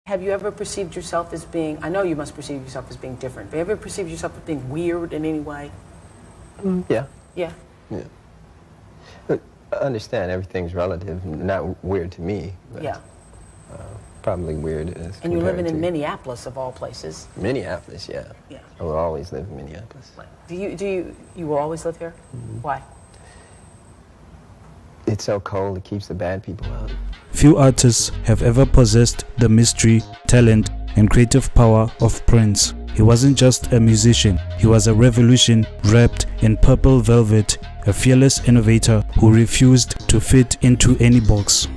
Have you ever perceived yourself as being, I know you must perceive yourself as being different, but have you ever perceived yourself as being weird in any way? Yeah. Yeah? Yeah. But I understand everything's relative, not weird to me. But, Yeah. probably weird as And you're living in to Minneapolis, of all places. Minneapolis, yeah. Yeah. I will always live in Minneapolis. You will always live here? Mm-hmm. Why? It's so cold, it keeps the bad people out. Few artists have ever possessed the mystery, talent, and creative power of Prince. He wasn't just a musician, he was a revolution wrapped in purple velvet, a fearless innovator who refused to fit into any box.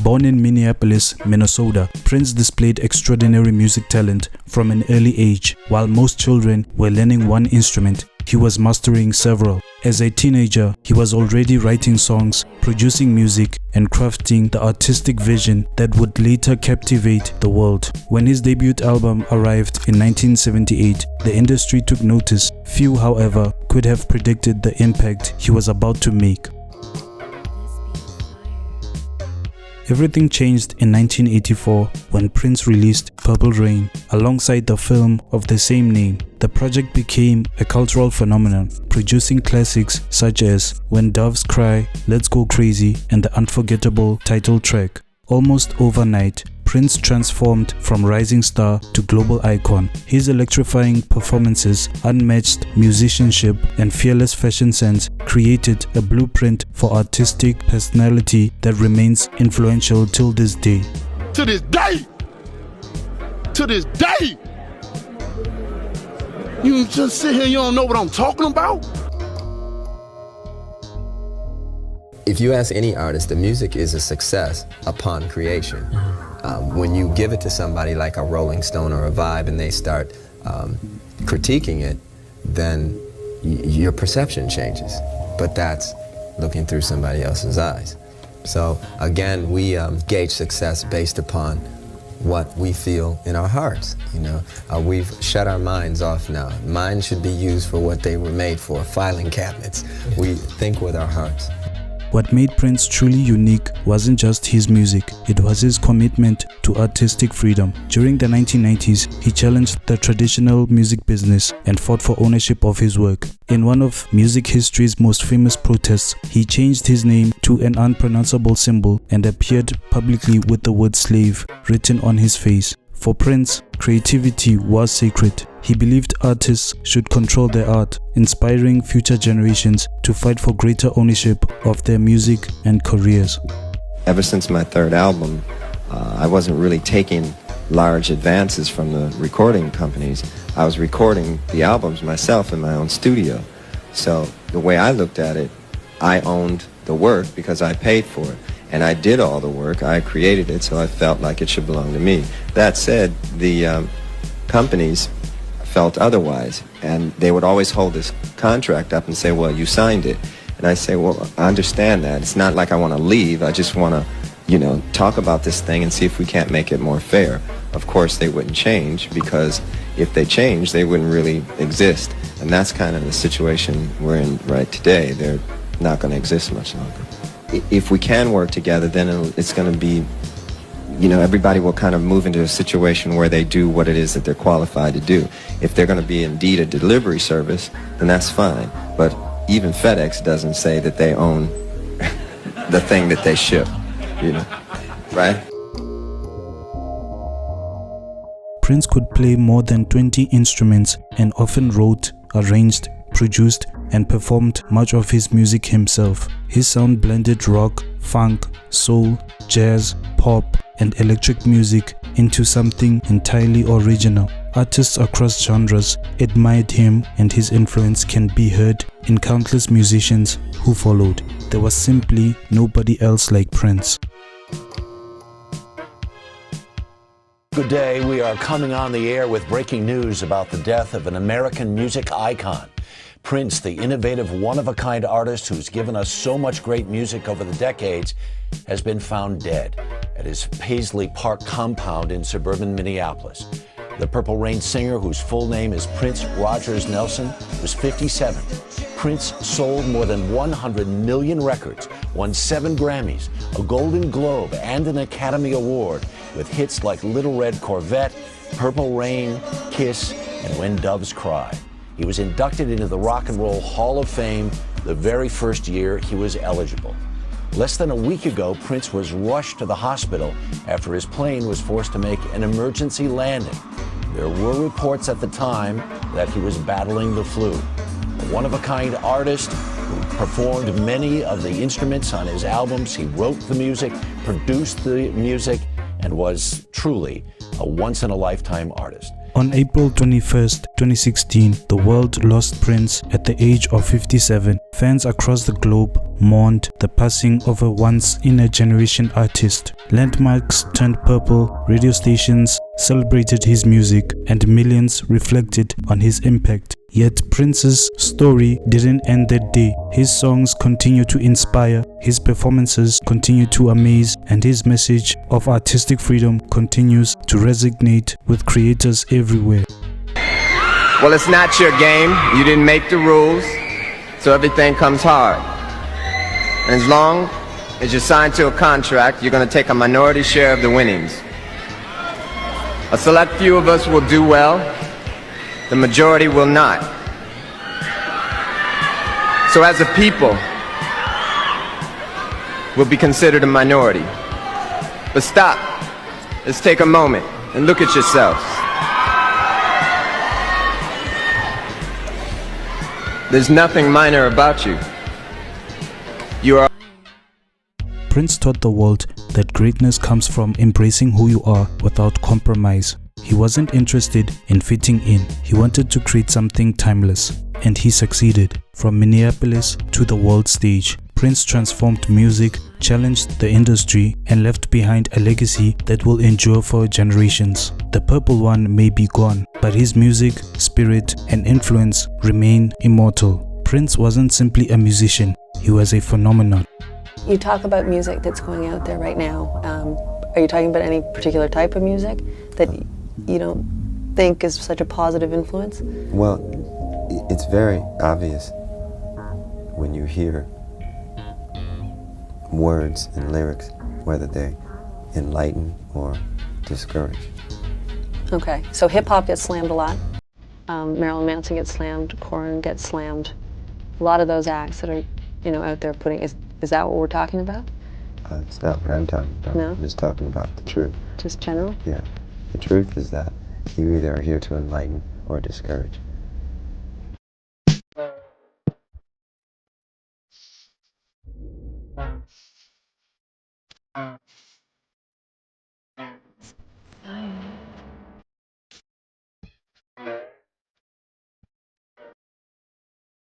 Born in Minneapolis, Minnesota, Prince displayed extraordinary music talent from an early age. While most children were learning one instrument, he was mastering several. As a teenager, he was already writing songs, producing music, and crafting the artistic vision that would later captivate the world. When his debut album arrived in 1978, the industry took notice. Few, however, could have predicted the impact he was about to make. Everything changed in 1984 when Prince released Purple Rain alongside the film of the same name. The project became a cultural phenomenon, producing classics such as When Doves Cry, Let's Go Crazy, and the unforgettable title track. Almost overnight, Prince transformed from rising star to global icon. His electrifying performances, unmatched musicianship, and fearless fashion sense created a blueprint for artistic personality that remains influential till this day. To this day! To this day! You just sit here and you don't know what I'm talking about? If you ask any artist, the music is a success upon creation. When you give it to somebody like a Rolling Stone or a Vibe and they start critiquing it, then your perception changes. But that's looking through somebody else's eyes. So again, we gauge success based upon what we feel in our hearts. You know, we've shut our minds off now. Minds should be used for what they were made for, filing cabinets. We think with our hearts. What made Prince truly unique wasn't just his music, it was his commitment to artistic freedom. During the 1990s, he challenged the traditional music business and fought for ownership of his work. In one of music history's most famous protests, he changed his name to an unpronounceable symbol and appeared publicly with the word slave written on his face. For Prince, creativity was sacred. He believed artists should control their art, inspiring future generations to fight for greater ownership of their music and careers. Ever since my third album, I wasn't really taking large advances from the recording companies. I was recording the albums myself in my own studio. So the way I looked at it, I owned the work because I paid for it. And I did all the work, I created it, so I felt like it should belong to me. That said, the companies felt otherwise, and they would always hold this contract up and say, well, you signed it. And I say, well, I understand that. It's not like I want to leave, I just want to, you know, talk about this thing and see if we can't make it more fair. Of course, they wouldn't change, because if they changed, they wouldn't really exist. And that's kind of the situation we're in right today. They're not going to exist much longer. If we can work together, then it's going to be, you know, everybody will kind of move into a situation where they do what it is that they're qualified to do. If they're going to be indeed a delivery service, then that's fine. But even FedEx doesn't say that they own the thing that they ship, you know, right? Prince could play more than 20 instruments and often wrote, arranged, produced, and performed much of his music himself. His sound blended rock, funk, soul, jazz, pop, and electric music into something entirely original. Artists across genres admired him, and his influence can be heard in countless musicians who followed. There was simply nobody else like Prince. Good day. We are coming on the air with breaking news about the death of an American music icon. Prince, the innovative, one-of-a-kind artist who's given us so much great music over the decades, has been found dead at his Paisley Park compound in suburban Minneapolis. The Purple Rain singer, whose full name is Prince Rogers Nelson, was 57. Prince sold more than 100 million records, won 7 Grammys, a Golden Globe, and an Academy Award with hits like Little Red Corvette, Purple Rain, Kiss, and When Doves Cry. He was inducted into the Rock and Roll Hall of Fame the very first year he was eligible. Less than a week ago, Prince was rushed to the hospital after his plane was forced to make an emergency landing. There were reports at the time that he was battling the flu. A one-of-a-kind artist who performed many of the instruments on his albums. He wrote the music, produced the music, and was truly a once-in-a-lifetime artist. On April 21st, 2016, the world lost Prince at the age of 57. Fans across the globe mourned the passing of a once-in-a-generation artist. Landmarks turned purple, radio stations celebrated his music, and millions reflected on his impact. Yet Prince's story didn't end that day. His songs continue to inspire, his performances continue to amaze, and his message of artistic freedom continues to resonate with creators everywhere. Well, it's not your game. You didn't make the rules, so everything comes hard. And as long as you're signed to a contract, you're going to take a minority share of the winnings. A select few of us will do well, the majority will not. So as a people, we'll be considered a minority. But stop. Let's take a moment and look at yourselves. There's nothing minor about you. You are. Prince taught the world that greatness comes from embracing who you are without compromise. He wasn't interested in fitting in. He wanted to create something timeless, and he succeeded. From Minneapolis to the world stage, Prince transformed music, challenged the industry, and left behind a legacy that will endure for generations. The Purple One may be gone, but his music, spirit, and influence remain immortal. Prince wasn't simply a musician, he was a phenomenon. You talk about music that's going out there right now. Are you talking about any particular type of music that you don't think is such a positive influence? Well, it's very obvious when you hear words and lyrics, whether they enlighten or discourage. Okay, so hip-hop gets slammed a lot. Marilyn Manson gets slammed, Korn gets slammed. A lot of those acts that are, out there putting, is that what we're talking about? It's not what I'm talking about. No? I'm just talking about the truth. Just general? Yeah. The truth is that you either are here to enlighten or discourage.